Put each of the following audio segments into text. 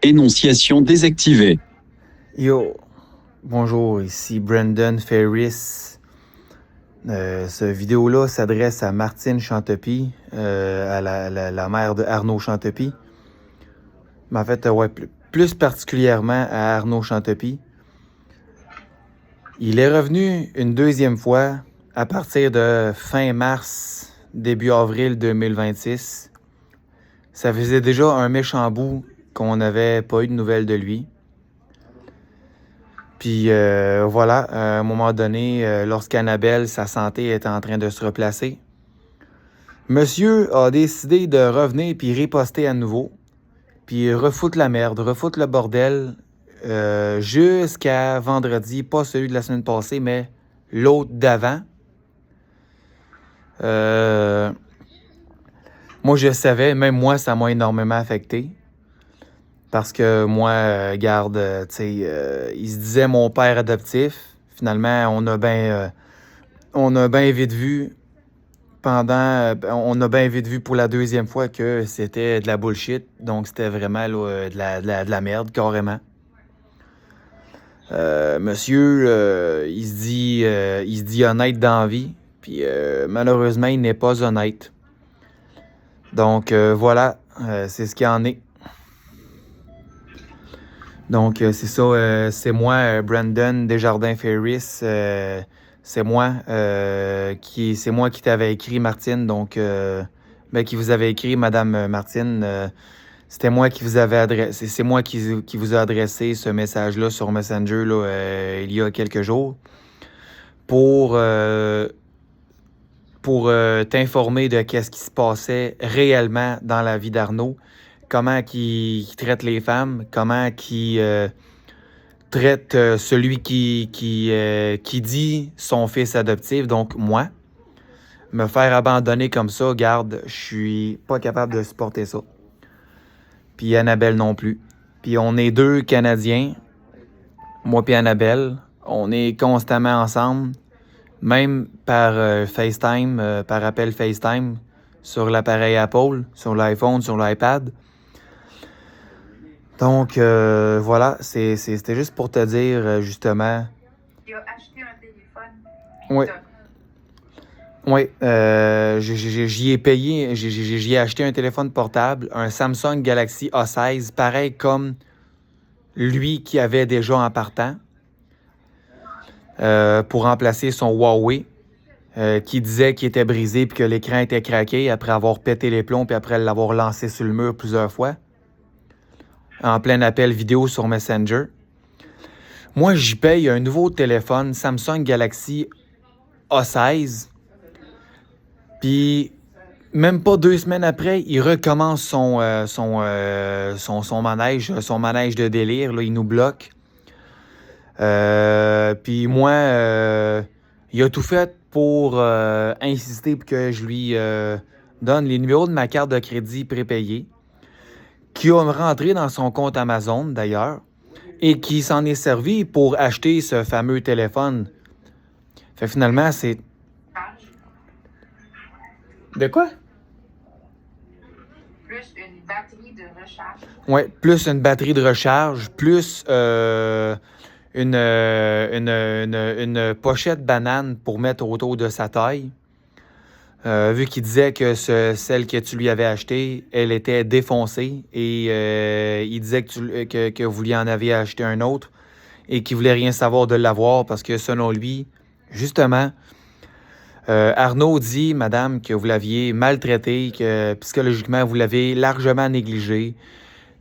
Énonciation désactivée. Yo, bonjour, ici Brandon Ferris. Cette vidéo-là s'adresse à Martine Chantepie, à la mère de Arnaud Chantepie. Mais en fait, ouais, plus particulièrement à Arnaud Chantepie. Il est revenu une deuxième fois à partir de fin mars, début avril 2026. Ça faisait déjà un méchant bout qu'on n'avait pas eu de nouvelles de lui. Puis voilà, à un moment donné, lorsqu'Annabelle, sa santé est en train de se replacer, monsieur a décidé de revenir puis riposter à nouveau, puis refoutre la merde, refoutre le bordel, jusqu'à vendredi, pas celui de la semaine passée, mais l'autre d'avant. Moi, je savais, même moi, ça m'a énormément affecté. Parce que moi, garde, tu sais, il se disait mon père adoptif. Finalement, on a bien vite vu on a bien vite vu pour la deuxième fois que c'était de la bullshit. Donc, c'était vraiment là, de la merde, carrément. Monsieur, il se dit honnête dans la vie. Puis, malheureusement, il n'est pas honnête. Donc, voilà, c'est ce qu'il en est. Donc, c'est ça, c'est moi, Brandon Desjardins Ferris. C'est moi qui t'avais écrit, Martine. Donc, qui vous avait écrit, Madame Martine. C'était moi qui vous avais adressé. C'est moi qui vous a adressé ce message-là sur Messenger là, il y a quelques jours pour t'informer de qu'est-ce qui se passait réellement dans la vie d'Arnaud. Comment qu'il traite les femmes, comment qu'il traite celui qui dit son fils adoptif, donc moi. Me faire abandonner comme ça, garde, je suis pas capable de supporter ça. Puis Annabelle non plus. Puis on est deux Canadiens, moi puis Annabelle. On est constamment ensemble, même par FaceTime, par appel FaceTime, sur l'appareil Apple, sur l'iPhone, sur l'iPad. Donc, voilà, c'était juste pour te dire, justement... Tu as acheté un téléphone. Oui. Oui, j'y ai payé, j'y ai acheté un téléphone portable, un Samsung Galaxy A16, pareil comme lui qui avait déjà en partant, pour remplacer son Huawei, qui disait qu'il était brisé puis que l'écran était craqué après avoir pété les plombs puis après l'avoir lancé sur le mur plusieurs fois, en plein appel vidéo sur Messenger. Moi, j'y paye un nouveau téléphone Samsung Galaxy A16. Puis, même pas 2 semaines après, il recommence son manège de délire. Là, il nous bloque. Puis moi, il a tout fait pour insister pour que je lui donne les numéros de ma carte de crédit prépayée, qui va me rentrer dans son compte Amazon, d'ailleurs, et qui s'en est servi pour acheter ce fameux téléphone. Fait finalement, c'est... De quoi? Plus une batterie de recharge. Oui, plus une batterie de recharge, plus une pochette banane pour mettre autour de sa taille. Vu qu'il disait que celle que tu lui avais achetée, elle était défoncée et il disait que vous lui en aviez acheté un autre et qu'il voulait rien savoir de l'avoir parce que selon lui, justement, Arnaud dit, madame, que vous l'aviez maltraité, que psychologiquement, vous l'avez largement négligé.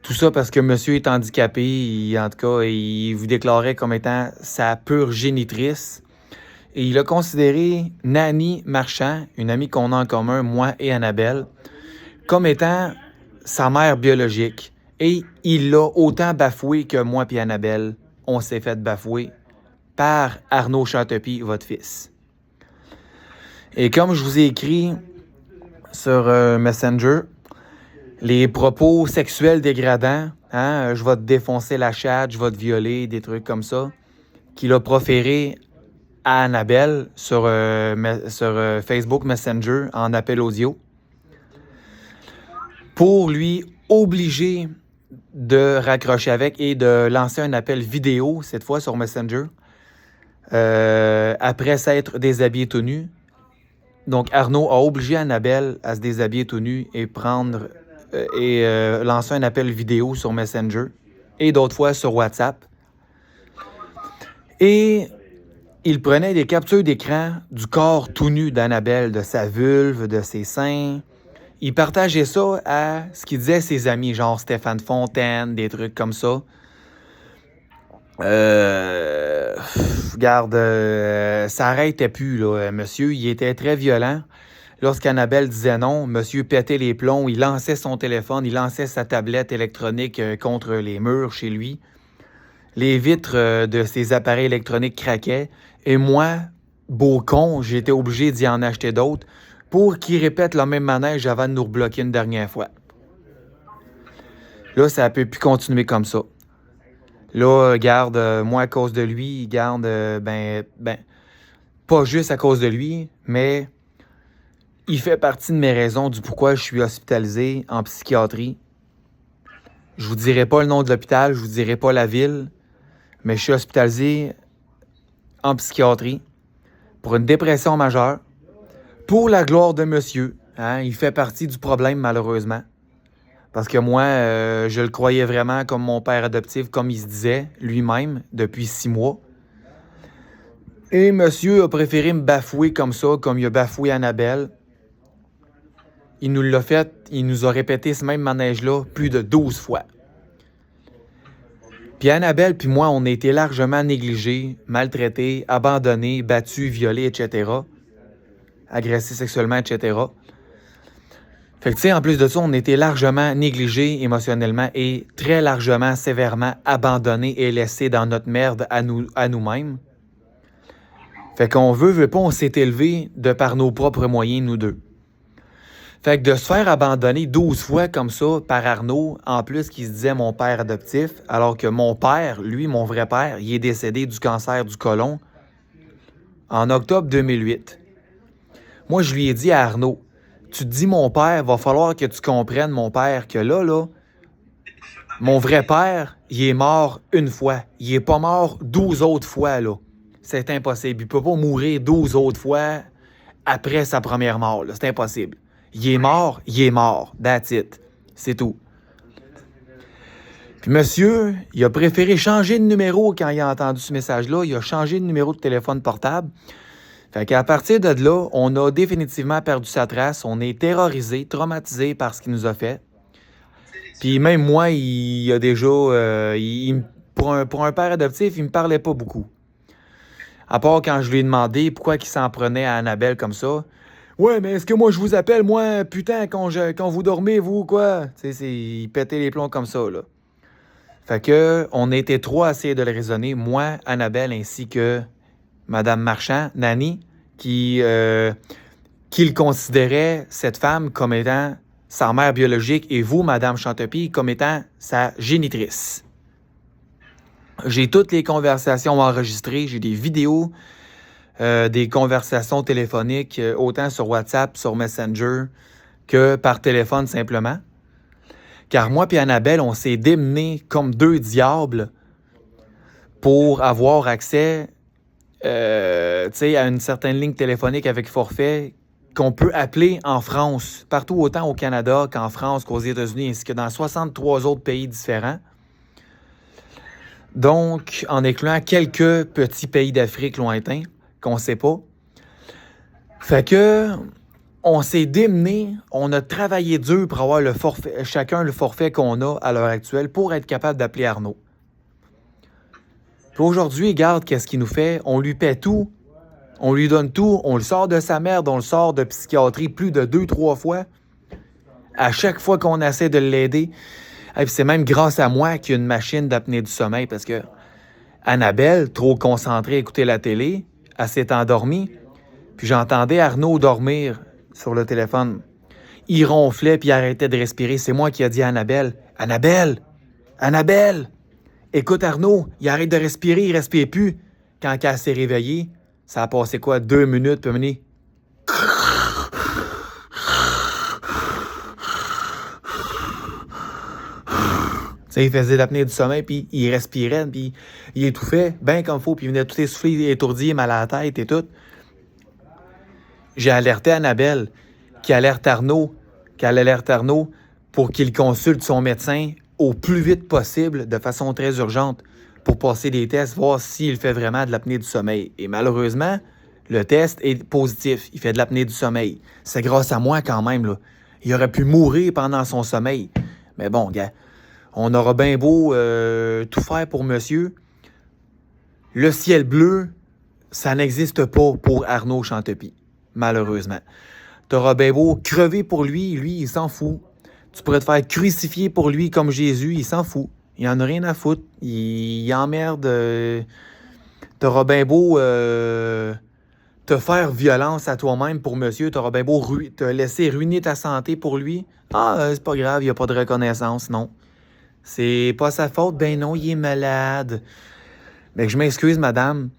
Tout ça parce que monsieur est handicapé, en tout cas, il vous déclarait comme étant sa pure génitrice. Et il a considéré Nanny Marchand, une amie qu'on a en commun, moi et Annabelle, comme étant sa mère biologique. Et il l'a autant bafoué que moi et Annabelle, on s'est fait bafouer par Arnaud Chantepie, votre fils. Et comme je vous ai écrit sur Messenger, les propos sexuels dégradants, hein, je vais te défoncer la chatte, je vais te violer, des trucs comme ça, qu'il a proféré à Annabelle sur Facebook Messenger en appel audio, pour lui obliger de raccrocher avec et de lancer un appel vidéo, cette fois sur Messenger, après s'être déshabillé tout nu. Donc, Arnaud a obligé Annabelle à se déshabiller tout nu et lancer un appel vidéo sur Messenger et d'autres fois sur WhatsApp. Et il prenait des captures d'écran du corps tout nu d'Annabelle, de sa vulve, de ses seins. Il partageait ça à ce qu'il disait ses amis, genre Stéphane Fontaine, des trucs comme ça. Regarde, ça arrêtait plus, là. Monsieur, il était très violent. Lorsqu'Annabelle disait non, monsieur pétait les plombs, il lançait son téléphone, il lançait sa tablette électronique contre les murs chez lui. Les vitres de ses appareils électroniques craquaient. Et moi, beau con, j'étais obligé d'y en acheter d'autres pour qu'il répète le même manège avant de nous rebloquer une dernière fois. Là, ça ne peut plus continuer comme ça. Là, regarde, moi, à cause de lui, garde, pas juste à cause de lui, mais il fait partie de mes raisons du pourquoi je suis hospitalisé en psychiatrie. Je vous dirai pas le nom de l'hôpital, je vous dirai pas la ville, mais je suis hospitalisé en psychiatrie pour une dépression majeure, pour la gloire de monsieur. Hein? Il fait partie du problème, malheureusement. Parce que moi, je le croyais vraiment comme mon père adoptif, comme il se disait lui-même depuis 6 mois. Et monsieur a préféré me bafouer comme ça, comme il a bafoué Annabelle. Il nous l'a fait, il nous a répété ce même manège-là plus de 12 fois. Puis Annabelle puis moi, on a été largement négligés, maltraités, abandonnés, battus, violés, etc. Agressés sexuellement, etc. Fait que tu sais, en plus de ça, on a été largement négligés émotionnellement et très largement, sévèrement abandonnés et laissés dans notre merde à nous-mêmes. Fait qu'on veut pas, on s'est élevé de par nos propres moyens, nous deux. Fait que de se faire abandonner 12 fois comme ça par Arnaud, en plus qu'il se disait mon père adoptif, alors que mon père, lui, mon vrai père, il est décédé du cancer du côlon en octobre 2008. Moi, je lui ai dit à Arnaud, tu te dis mon père, va falloir que tu comprennes, mon père, que là, mon vrai père, il est mort une fois. Il est pas mort 12 autres fois, là. C'est impossible. Il peut pas mourir 12 autres fois après sa première mort, là. C'est impossible. Il est mort. That's it. C'est tout. Puis monsieur, il a préféré changer de numéro quand il a entendu ce message-là. Il a changé de numéro de téléphone portable. Fait qu'à partir de là, on a définitivement perdu sa trace. On est terrorisé, traumatisé par ce qu'il nous a fait. Puis même moi, il a déjà... pour un père adoptif, il me parlait pas beaucoup. À part quand je lui ai demandé pourquoi il s'en prenait à Annabelle comme ça. Ouais, mais est-ce que moi je vous appelle, moi, putain, quand vous dormez, vous, quoi? Tu sais, il pétait les plombs comme ça, là. Fait que, on était trois à essayer de le raisonner, moi, Annabelle, ainsi que Madame Marchand, Nanny, qui le considérait, cette femme, comme étant sa mère biologique, et vous, Madame Chantepie, comme étant sa génitrice. J'ai toutes les conversations enregistrées, j'ai des vidéos, des conversations téléphoniques, autant sur WhatsApp, sur Messenger, que par téléphone simplement. Car moi et Annabelle, on s'est démenés comme deux diables pour avoir accès à une certaine ligne téléphonique avec forfait qu'on peut appeler en France, partout autant au Canada qu'en France, qu'aux États-Unis, ainsi que dans 63 autres pays différents. Donc, en incluant quelques petits pays d'Afrique lointains qu'on ne sait pas. Fait que, on s'est démené, on a travaillé dur pour avoir chacun le forfait qu'on a à l'heure actuelle pour être capable d'appeler Arnaud. Puis aujourd'hui, regarde qu'est-ce qu'il nous fait. On lui paie tout, on lui donne tout, on le sort de sa merde, on le sort de psychiatrie plus de 2-3 fois. À chaque fois qu'on essaie de l'aider. Et puis c'est même grâce à moi qu'il y a une machine d'apnée du sommeil parce que Annabelle, trop concentrée à écouter la télé, elle s'est endormie. Puis j'entendais Arnaud dormir sur le téléphone. Il ronflait puis il arrêtait de respirer. C'est moi qui ai dit à Annabelle, « Annabelle! Écoute Arnaud, il arrête de respirer, il respire plus. » Quand elle s'est réveillée, ça a passé quoi? 2 minutes, puis mener. sais, il faisait l'apnée du sommeil, puis il respirait, puis il étouffait bien comme il faut, puis il venait tout essoufflé, étourdi, mal à la tête et tout. J'ai alerté Annabelle, qui alerte Arnaud, pour qu'il consulte son médecin au plus vite possible, de façon très urgente, pour passer des tests, voir s'il fait vraiment de l'apnée du sommeil. Et malheureusement, le test est positif. Il fait de l'apnée du sommeil. C'est grâce à moi quand même, là. Il aurait pu mourir pendant son sommeil. Mais bon, gars, on aura bien beau tout faire pour monsieur. Le ciel bleu, ça n'existe pas pour Arnaud Chantepie, malheureusement. T'auras bien beau crever pour lui, il s'en fout. Tu pourrais te faire crucifier pour lui comme Jésus, il s'en fout. Il en a rien à foutre. Il emmerde. T'auras bien beau te faire violence à toi-même pour monsieur. T'auras bien beau te laisser ruiner ta santé pour lui. Ah, c'est pas grave, il n'y a pas de reconnaissance, non. C'est pas sa faute, ben non, il est malade. Mais je m'excuse, madame,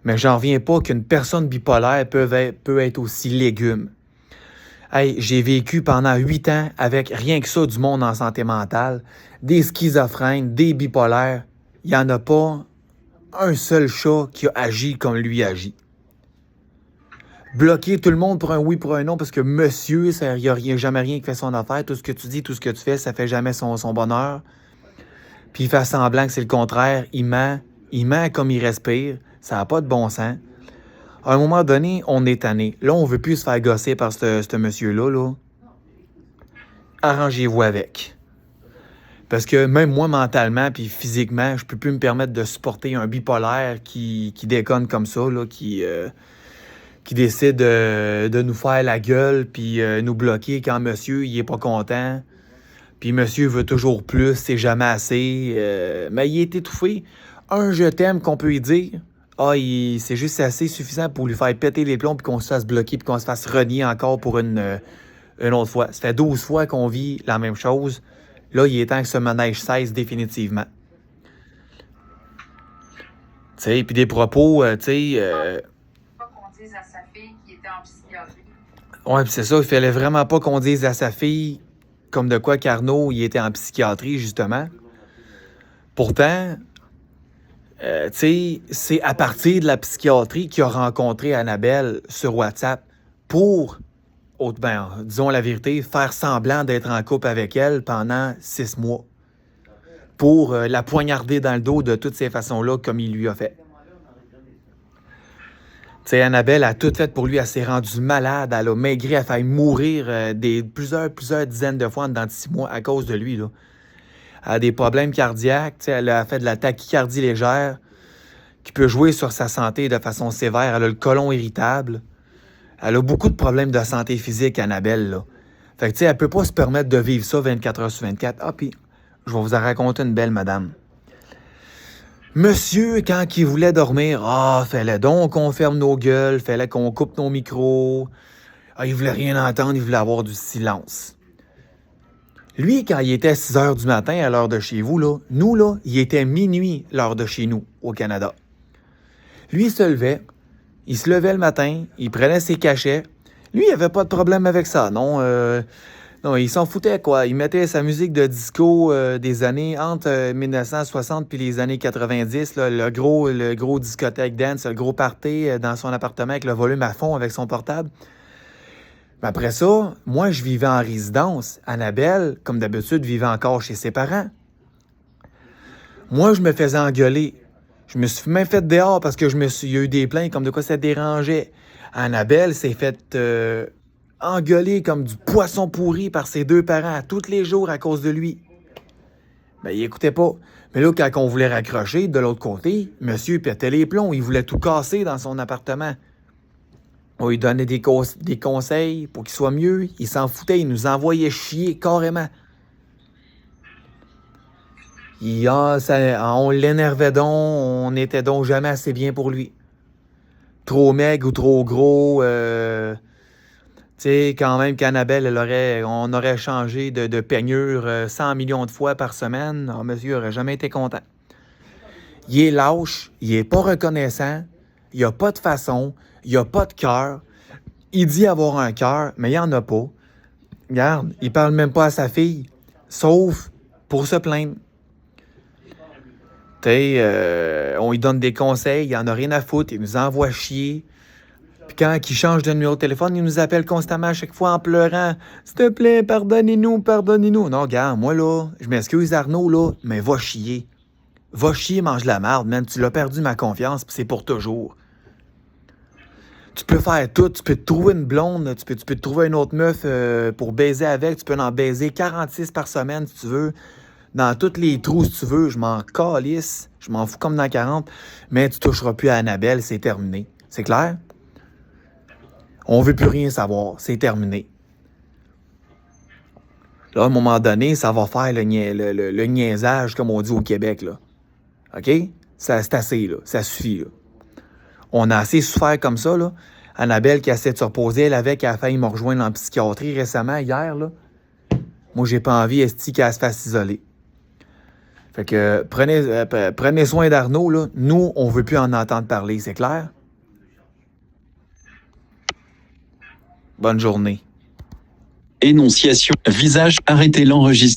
mais j'en reviens pas qu'une personne bipolaire peut être aussi légume. Hey, j'ai vécu pendant 8 ans avec rien que ça du monde en santé mentale, des schizophrènes, des bipolaires. Il n'y en a pas un seul chat qui a agi comme lui agit. Bloquer tout le monde pour un oui, pour un non, parce que monsieur, il n'y a jamais rien qui fait son affaire. Tout ce que tu dis, tout ce que tu fais, ça fait jamais son bonheur. Puis il fait semblant que c'est le contraire. Il ment comme il respire. Ça n'a pas de bon sens. À un moment donné, on est tanné. Là, on veut plus se faire gosser par ce monsieur-là. Là. Arrangez-vous avec. Parce que même moi, mentalement puis physiquement, je peux plus me permettre de supporter un bipolaire qui déconne comme ça, là, qui décide de nous faire la gueule puis nous bloquer quand monsieur il est pas content. Puis monsieur veut toujours plus, c'est jamais assez. Mais il est étouffé. Un je t'aime qu'on peut lui dire. Ah, c'est juste assez suffisant pour lui faire péter les plombs puis qu'on se fasse bloquer puis qu'on se fasse renier encore pour une autre fois. Ça fait 12 fois qu'on vit la même chose. Là, il est temps que ce manège cesse définitivement. Tu sais, puis des propos, tu sais... Pas qu'on dise à sa fille qu'il était en psychiatrie. Ouais, puis c'est ça, il fallait vraiment pas qu'on dise à sa fille comme de quoi qu'Arnaud, il était en psychiatrie, justement. Pourtant... tu sais, c'est à partir de la psychiatrie qu'il a rencontré Annabelle sur WhatsApp pour, disons la vérité, faire semblant d'être en couple avec elle pendant 6 mois. Pour la poignarder dans le dos de toutes ces façons-là, comme il lui a fait. Tu sais, Annabelle a tout fait pour lui, elle s'est rendue malade, elle a maigri, elle a failli mourir plusieurs dizaines de fois dans 6 mois à cause de lui, là. Elle a des problèmes cardiaques, elle a fait de la tachycardie légère qui peut jouer sur sa santé de façon sévère. Elle a le côlon irritable. Elle a beaucoup de problèmes de santé physique, Annabelle. Là. Fait que, tu sais, elle peut pas se permettre de vivre ça 24 heures sur 24. Ah, puis, je vais vous en raconter une belle, madame. Monsieur, quand il voulait dormir, fallait donc qu'on ferme nos gueules, fallait qu'on coupe nos micros. Ah, il voulait rien entendre, il voulait avoir du silence. Lui, quand il était 6 heures du matin à l'heure de chez vous, là, nous, là, il était minuit l'heure de chez nous, au Canada. Lui, il se levait le matin, il prenait ses cachets. Lui, il avait pas de problème avec ça, non. Non, il s'en foutait, quoi. Il mettait sa musique de disco des années entre 1960 puis les années 90, là, le gros discothèque dance, le gros party dans son appartement avec le volume à fond avec son portable. Mais après ça, moi, je vivais en résidence. Annabelle, comme d'habitude, vivait encore chez ses parents. Moi, je me faisais engueuler. Je me suis même fait dehors parce que il y a eu des plaintes comme de quoi ça dérangeait. Annabelle s'est fait engueuler comme du poisson pourri par ses 2 parents tous les jours à cause de lui. Ben, il écoutait pas. Mais là, quand on voulait raccrocher, de l'autre côté, monsieur pétait les plombs. Il voulait tout casser dans son appartement. On lui donnait des conseils pour qu'il soit mieux. Il s'en foutait, il nous envoyait chier carrément. On l'énervait donc, on n'était donc jamais assez bien pour lui. Trop maigre ou trop gros. Tu sais, quand même qu'Annabelle, on aurait changé de peignure 100 millions de fois par semaine. Oh, monsieur n'aurait jamais été content. Il est lâche, il est pas reconnaissant, il a pas de façon, il a pas de cœur. Il dit avoir un cœur, mais il en a pas. Regarde, il parle même pas à sa fille, sauf pour se plaindre. On lui donne des conseils, il en a rien à foutre, il nous envoie chier. Puis quand il change de numéro de téléphone, il nous appelle constamment à chaque fois en pleurant. « S'il te plaît, pardonnez-nous, pardonnez-nous. » Non, gars, moi là, je m'excuse Arnaud, là, mais va chier. Va chier, mange la merde, man. Tu l'as perdu ma confiance, puis c'est pour toujours. Tu peux faire tout, tu peux te trouver une blonde, tu peux te trouver une autre meuf pour baiser avec, tu peux en baiser 46 par semaine si tu veux, dans tous les trous si tu veux, je m'en calisse, je m'en fous comme dans 40, mais tu toucheras plus à Annabelle, c'est terminé. C'est clair? On veut plus rien savoir, c'est terminé. Là, à un moment donné, ça va faire le niaisage, comme on dit au Québec, là. OK? C'est assez, là. Ça suffit, là. On a assez souffert comme ça, là. Annabelle qui essaie de se reposer, elle avait qu'elle a failli me rejoindre en psychiatrie récemment, hier, là. Moi, j'ai pas envie, esti, qu'elle se fasse isoler. Fait que prenez soin d'Arnaud, là. Nous, on veut plus en entendre parler, c'est clair? Bonne journée. Énonciation. Visage. Arrêtez l'enregistrement.